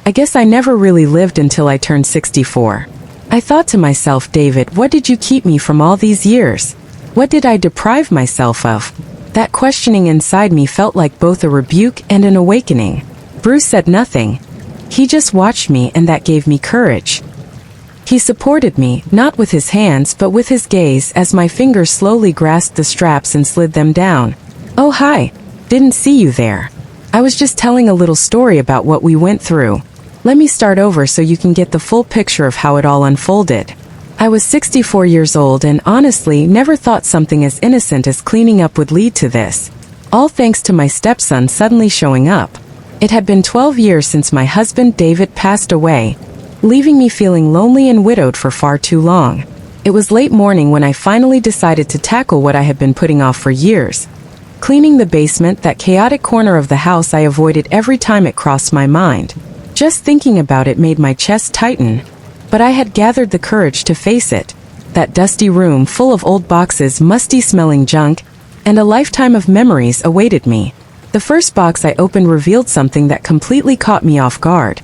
I guess I never really lived until I turned 64. I thought to myself, David, what did you keep me from all these years? What did I deprive myself of? That questioning inside me felt like both a rebuke and an awakening. Bruce said nothing. He just watched me, and that gave me courage. He supported me, not with his hands but with his gaze, as my fingers slowly grasped the straps and slid them down. Oh hi, didn't see you there. I was just telling a little story about what we went through. Let me start over so you can get the full picture of how it all unfolded. I was 64 years old and honestly never thought something as innocent as cleaning up would lead to this. All thanks to my stepson suddenly showing up. It had been 12 years since my husband David passed away, leaving me feeling lonely and widowed for far too long. It was late morning when I finally decided to tackle what I had been putting off for years. Cleaning the basement, that chaotic corner of the house I avoided every time it crossed my mind. Just thinking about it made my chest tighten. But I had gathered the courage to face it. That dusty room full of old boxes, musty-smelling junk, and a lifetime of memories awaited me. The first box I opened revealed something that completely caught me off guard.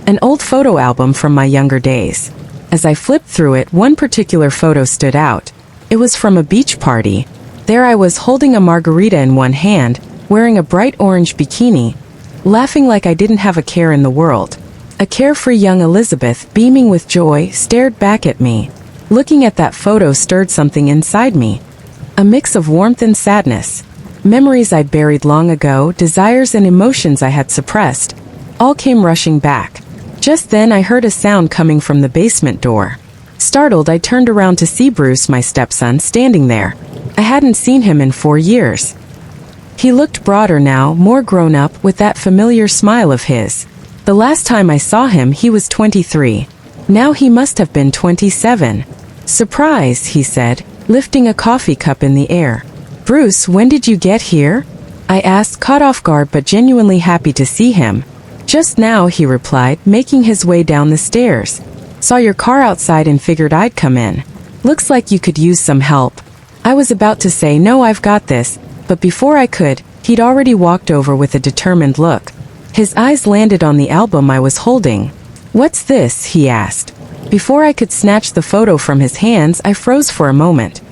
An old photo album from my younger days. As I flipped through it, one particular photo stood out. It was from a beach party. There I was holding a margarita in one hand, wearing a bright orange bikini, laughing like I didn't have a care in the world. A carefree young Elizabeth, beaming with joy, stared back at me. Looking at that photo stirred something inside me. A mix of warmth and sadness. Memories I'd buried long ago, desires and emotions I had suppressed, all came rushing back. Just then I heard a sound coming from the basement door. Startled, I turned around to see Bruce, my stepson, standing there. I hadn't seen him in 4 years. He looked broader now, more grown up, with that familiar smile of his. The last time I saw him, he was 23. Now he must have been 27. Surprise, he said, lifting a coffee cup in the air. Bruce, when did you get here? I asked, caught off guard but genuinely happy to see him. Just now, he replied, making his way down the stairs. Saw your car outside and figured I'd come in. Looks like you could use some help. I was about to say, no, I've got this, but before I could, he'd already walked over with a determined look. His eyes landed on the album I was holding. What's this? He asked. Before I could snatch the photo from his hands, I froze for a moment.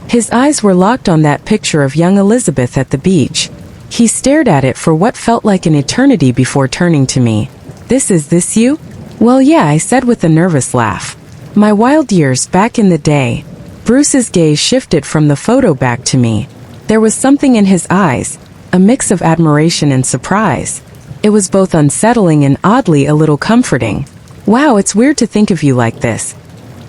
His eyes were locked on that picture of young Elizabeth at the beach. He stared at it for what felt like an eternity before turning to me. Is this you? Well, yeah, I said with a nervous laugh. My wild years back in the day. Bruce's gaze shifted from the photo back to me. There was something in his eyes, a mix of admiration and surprise. It was both unsettling and oddly a little comforting. Wow, it's weird to think of you like this.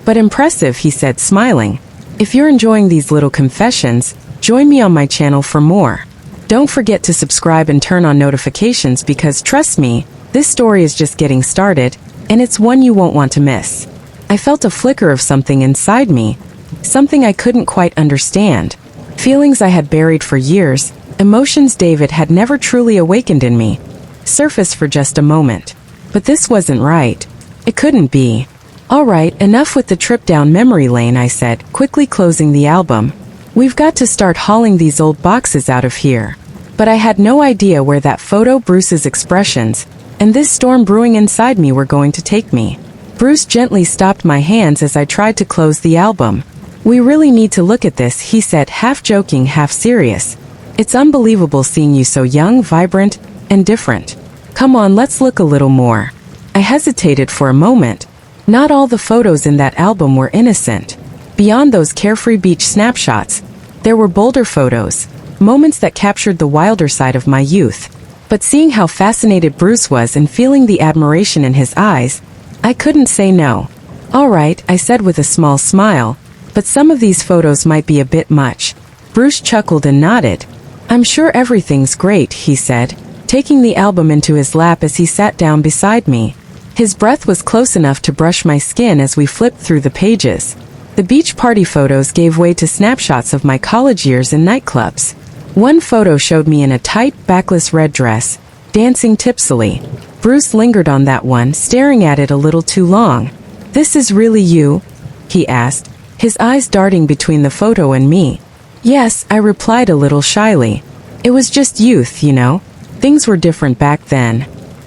But impressive, he said, smiling. If you're enjoying these little confessions, join me on my channel for more. Don't forget to subscribe and turn on notifications because trust me, this story is just getting started, and it's one you won't want to miss. I felt a flicker of something inside me, something I couldn't quite understand. Feelings I had buried for years, emotions David had never truly awakened in me, surfaced for just a moment. But this wasn't right. It couldn't be. All right, enough with the trip down memory lane, I said, quickly closing the album. We've got to start hauling these old boxes out of here. But I had no idea where that photo, Bruce's expressions, and this storm brewing inside me were going to take me. Bruce gently stopped my hands as I tried to close the album. We really need to look at this, he said, half joking, half serious. It's unbelievable seeing you so young, vibrant, and different. Come on, let's look a little more. I hesitated for a moment. Not all the photos in that album were innocent. Beyond those carefree beach snapshots, there were bolder photos, moments that captured the wilder side of my youth. But seeing how fascinated Bruce was and feeling the admiration in his eyes, I couldn't say no. All right, I said with a small smile, but some of these photos might be a bit much. Bruce chuckled and nodded. I'm sure everything's great, he said, taking the album into his lap as he sat down beside me. His breath was close enough to brush my skin as we flipped through the pages. The beach party photos gave way to snapshots of my college years in nightclubs. One photo showed me in a tight, backless red dress, dancing tipsily. Bruce lingered on that one, staring at it a little too long. This is really you? He asked, his eyes darting between the photo and me. Yes, I replied a little shyly. It was just youth, you know. Things were different back then.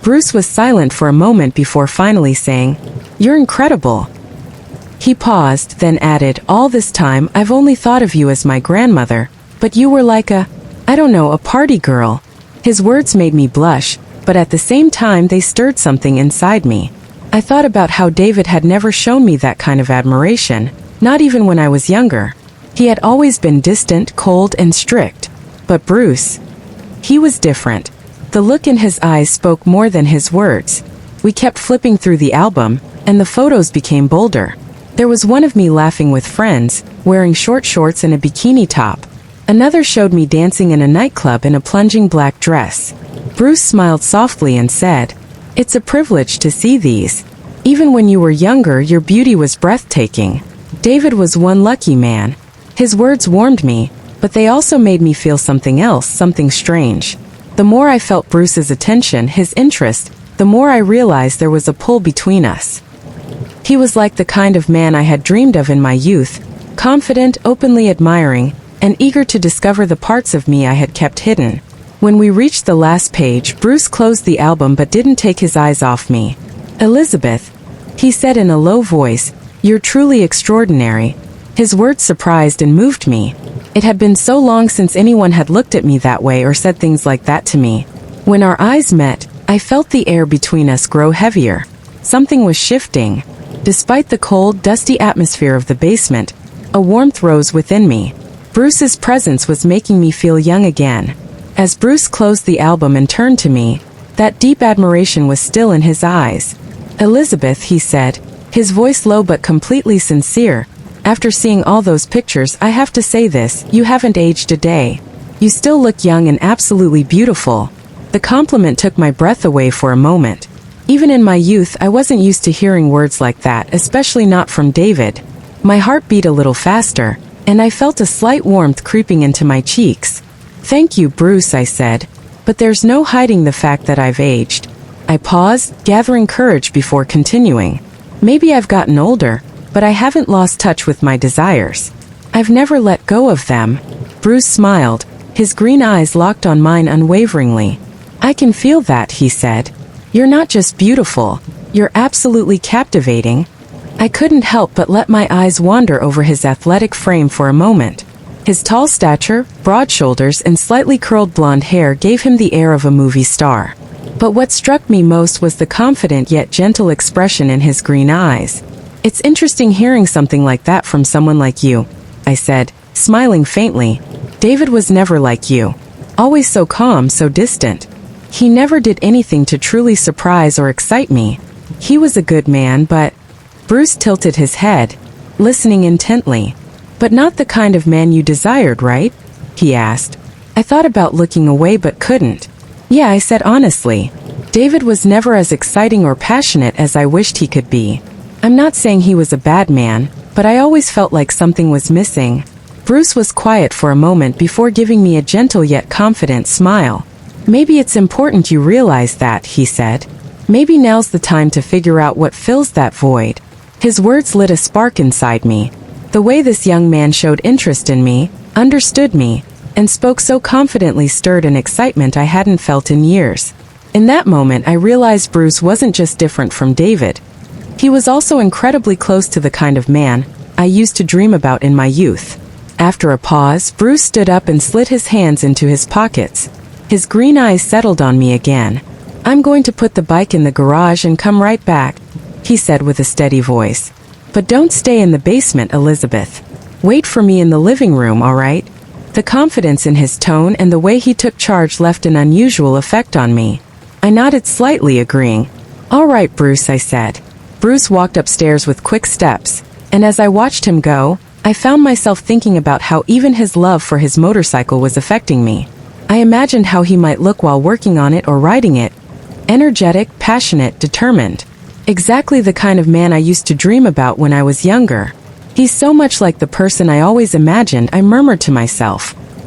Bruce was silent for a moment before finally saying, "You're incredible." He paused, then added, "All this time I've only thought of you as my grandmother, but you were like I don't know, a party girl." His words made me blush, but at the same time they stirred something inside me. I thought about how David had never shown me that kind of admiration, not even when I was younger. He had always been distant, cold, and strict. But Bruce, he was different. The look in his eyes spoke more than his words. We kept flipping through the album, and the photos became bolder. There was one of me laughing with friends, wearing short shorts and a bikini top. Another showed me dancing in a nightclub in a plunging black dress. Bruce smiled softly and said, "It's a privilege to see these. Even when you were younger, your beauty was breathtaking." David was one lucky man. His words warmed me, but they also made me feel something else, something strange. The more I felt Bruce's attention, his interest, the more I realized there was a pull between us. He was like the kind of man I had dreamed of in my youth, confident, openly admiring, and eager to discover the parts of me I had kept hidden. When we reached the last page, Bruce closed the album but didn't take his eyes off me. "Elizabeth," he said in a low voice, "you're truly extraordinary." His words surprised and moved me. It had been so long since anyone had looked at me that way or said things like that to me. When our eyes met, I felt the air between us grow heavier. Something was shifting. Despite the cold, dusty atmosphere of the basement, a warmth rose within me. Bruce's presence was making me feel young again. As Bruce closed the album and turned to me, that deep admiration was still in his eyes. "Elizabeth," he said, his voice low but completely sincere, "after seeing all those pictures, I have to say this, you haven't aged a day. You still look young and absolutely beautiful." The compliment took my breath away for a moment. Even in my youth, I wasn't used to hearing words like that, especially not from David. My heart beat a little faster, and I felt a slight warmth creeping into my cheeks. "Thank you, Bruce," I said, "but there's no hiding the fact that I've aged." I paused, gathering courage before continuing. "Maybe I've gotten older, but I haven't lost touch with my desires. I've never let go of them." Bruce smiled, his green eyes locked on mine unwaveringly. "I can feel that," he said. "You're not just beautiful, you're absolutely captivating." I couldn't help but let my eyes wander over his athletic frame for a moment. His tall stature, broad shoulders, and slightly curled blonde hair gave him the air of a movie star. But what struck me most was the confident yet gentle expression in his green eyes. "It's interesting hearing something like that from someone like you," I said, smiling faintly. "David was never like you. Always so calm, so distant. He never did anything to truly surprise or excite me. He was a good man, but—" Bruce tilted his head, listening intently. "But not the kind of man you desired, right?" he asked. I thought about looking away but couldn't. "Yeah," I said honestly. "David was never as exciting or passionate as I wished he could be. I'm not saying he was a bad man, but I always felt like something was missing." Bruce was quiet for a moment before giving me a gentle yet confident smile. "Maybe it's important you realize that," he said. "Maybe now's the time to figure out what fills that void." His words lit a spark inside me. The way this young man showed interest in me, understood me, and spoke so confidently stirred an excitement I hadn't felt in years. In that moment, I realized Bruce wasn't just different from David. He was also incredibly close to the kind of man I used to dream about in my youth. After a pause, Bruce stood up and slid his hands into his pockets. His green eyes settled on me again. "I'm going to put the bike in the garage and come right back," he said with a steady voice. "But don't stay in the basement, Elizabeth. Wait for me in the living room, all right?" The confidence in his tone and the way he took charge left an unusual effect on me. I nodded slightly, agreeing. "All right, Bruce," I said. Bruce walked upstairs with quick steps, and as I watched him go, I found myself thinking about how even his love for his motorcycle was affecting me. I imagined how he might look while working on it or riding it. Energetic, passionate, determined. Exactly the kind of man I used to dream about when I was younger. "He's so much like the person I always imagined," I murmured to myself.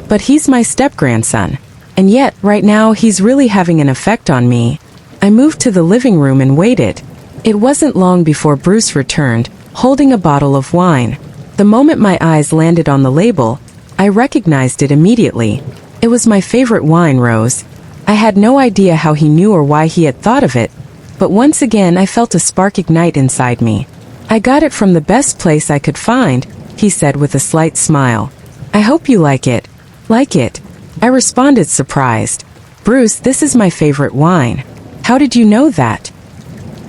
"But he's my step-grandson. And yet, right now, he's really having an effect on me." I moved to the living room and waited. It wasn't long before Bruce returned, holding a bottle of wine. The moment my eyes landed on the label, I recognized it immediately. It was my favorite wine, Rose. I had no idea how he knew or why he had thought of it, but once again I felt a spark ignite inside me. "I got it from the best place I could find," he said with a slight smile. "I hope you like it." "Like it?" I responded, surprised. "Bruce, this is my favorite wine. How did you know that?"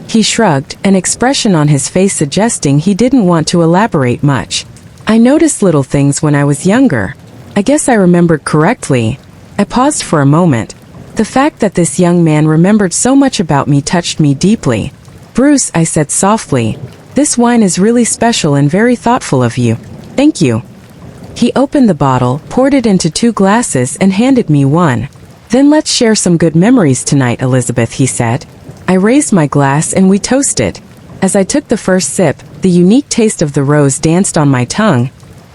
He shrugged, an expression on his face suggesting he didn't want to elaborate much. "I noticed little things when I was younger. I guess I remembered correctly." I paused for a moment. The fact that this young man remembered so much about me touched me deeply. "Bruce," I said softly, "this wine is really special and very thoughtful of you. Thank you." He opened the bottle, poured it into 2 glasses, and handed me one. "Then let's share some good memories tonight, Elizabeth," he said. I raised my glass and we toasted. As I took the first sip, the unique taste of the rose danced on my tongue,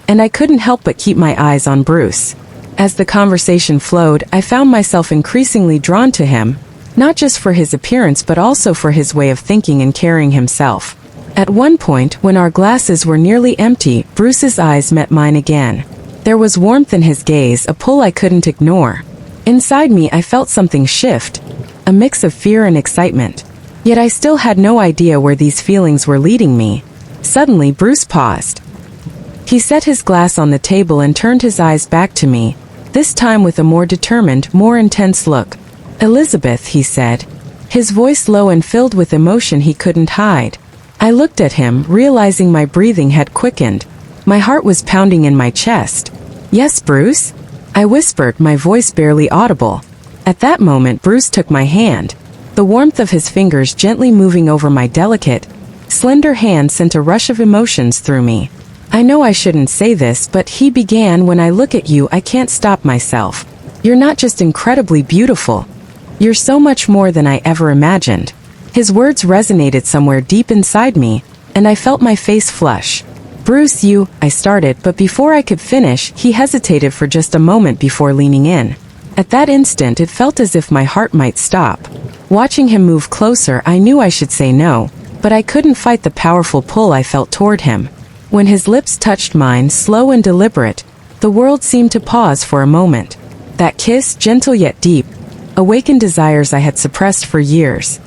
and I couldn't help but keep my eyes on Bruce. As the conversation flowed, I found myself increasingly drawn to him, not just for his appearance but also for his way of thinking and carrying himself. At one point, when our glasses were nearly empty, Bruce's eyes met mine again. There was warmth in his gaze, a pull I couldn't ignore. Inside me, I felt something shift, a mix of fear and excitement. Yet I still had no idea where these feelings were leading me. Suddenly, Bruce paused. He set his glass on the table and turned his eyes back to me, this time with a more determined, more intense look. "Elizabeth," he said, his voice low and filled with emotion he couldn't hide. I looked at him, realizing my breathing had quickened. My heart was pounding in my chest. "Yes, Bruce?" I whispered, my voice barely audible. At that moment, Bruce took my hand. The warmth of his fingers gently moving over my delicate, slender hand sent a rush of emotions through me. "I know I shouldn't say this, but," he began, "when I look at you, I can't stop myself. You're not just incredibly beautiful. You're so much more than I ever imagined." His words resonated somewhere deep inside me, and I felt my face flush. "Bruce, you," I started, but before I could finish, he hesitated for just a moment before leaning in. At that instant, it felt as if my heart might stop. Watching him move closer, I knew I should say no, but I couldn't fight the powerful pull I felt toward him. When his lips touched mine, slow and deliberate, the world seemed to pause for a moment. That kiss, gentle yet deep, awakened desires I had suppressed for years.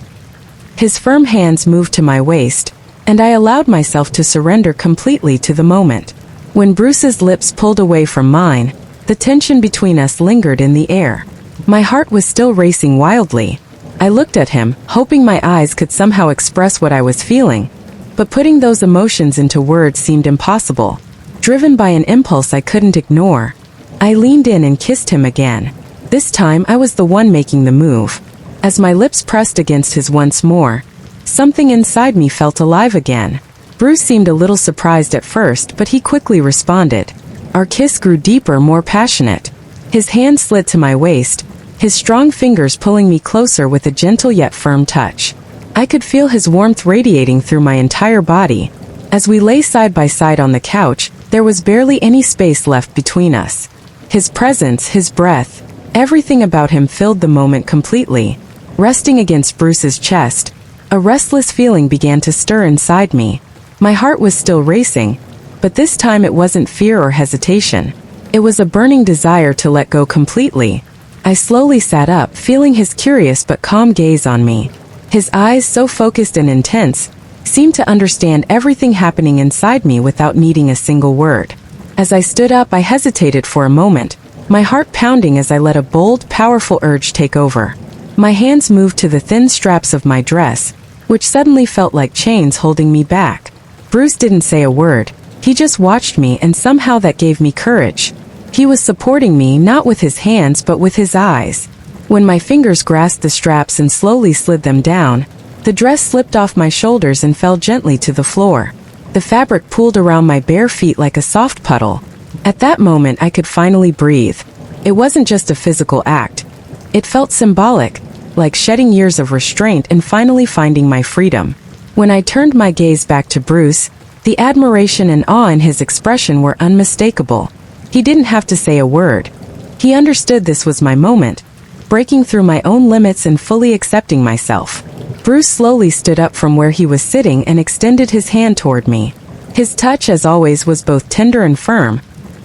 His firm hands moved to my waist, and I allowed myself to surrender completely to the moment. When Bruce's lips pulled away from mine, the tension between us lingered in the air. My heart was still racing wildly. I looked at him, hoping my eyes could somehow express what I was feeling, but putting those emotions into words seemed impossible. Driven by an impulse I couldn't ignore, I leaned in and kissed him again. This time I was the one making the move. As my lips pressed against his once more, something inside me felt alive again. Bruce seemed a little surprised at first, but he quickly responded. Our kiss grew deeper, more passionate. His hand slid to my waist, his strong fingers pulling me closer with a gentle yet firm touch. I could feel his warmth radiating through my entire body. As we lay side by side on the couch, there was barely any space left between us. His presence, his breath, everything about him filled the moment completely. Resting against Bruce's chest, a restless feeling began to stir inside me. My heart was still racing, but this time it wasn't fear or hesitation. It was a burning desire to let go completely. I slowly sat up, feeling his curious but calm gaze on me. His eyes, so focused and intense, seemed to understand everything happening inside me without needing a single word. As I stood up, I hesitated for a moment, my heart pounding as I let a bold, powerful urge take over. My hands moved to the thin straps of my dress, which suddenly felt like chains holding me back. Bruce didn't say a word. He just watched me, and somehow that gave me courage. He was supporting me, not with his hands but with his eyes. When my fingers grasped the straps and slowly slid them down, the dress slipped off my shoulders and fell gently to the floor. The fabric pooled around my bare feet like a soft puddle. At that moment, I could finally breathe. It wasn't just a physical act. It felt symbolic, like shedding years of restraint and finally finding my freedom. When I turned my gaze back to Bruce, the admiration and awe in his expression were unmistakable. He didn't have to say a word. He understood this was my moment, breaking through my own limits and fully accepting myself. Bruce slowly stood up from where he was sitting and extended his hand toward me. His touch, as always, was both tender and firm,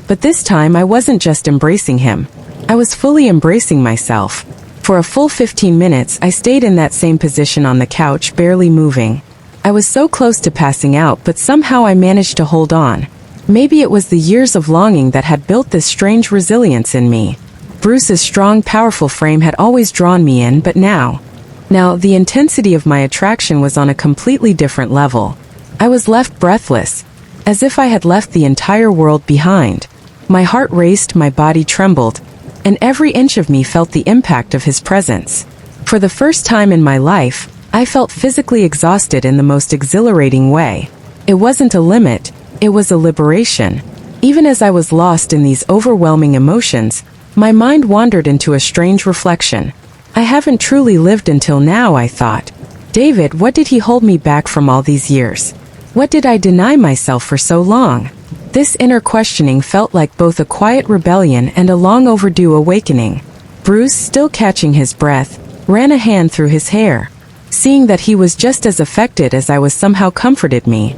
but this time I wasn't just embracing him. I was fully embracing myself. For a full 15 minutes, I stayed in that same position on the couch, barely moving. I was so close to passing out, but somehow I managed to hold on. Maybe it was the years of longing that had built this strange resilience in me. Bruce's strong, powerful frame had always drawn me in, but now, the intensity of my attraction was on a completely different level. I was left breathless, as if I had left the entire world behind. My heart raced, my body trembled, and every inch of me felt the impact of his presence. For the first time in my life, I felt physically exhausted in the most exhilarating way. It wasn't a limit, it was a liberation. Even as I was lost in these overwhelming emotions, my mind wandered into a strange reflection. I haven't truly lived until now, I thought. David, what did he hold me back from all these years? What did I deny myself for so long? This inner questioning felt like both a quiet rebellion and a long overdue awakening. Bruce, still catching his breath, ran a hand through his hair. Seeing that he was just as affected as I was somehow comforted me.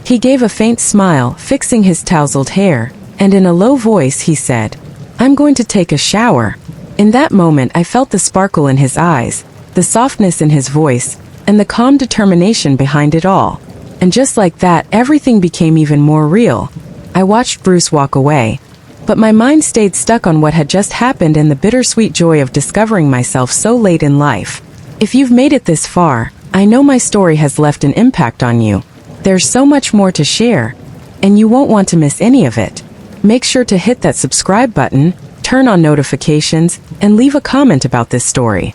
He gave a faint smile, fixing his tousled hair, and in a low voice he said, "I'm going to take a shower." In that moment I felt the sparkle in his eyes, the softness in his voice, and the calm determination behind it all. And just like that, everything became even more real. I watched Bruce walk away, but my mind stayed stuck on what had just happened and the bittersweet joy of discovering myself so late in life. If you've made it this far, I know my story has left an impact on you. There's so much more to share, and you won't want to miss any of it. Make sure to hit that subscribe button, turn on notifications, and leave a comment about this story.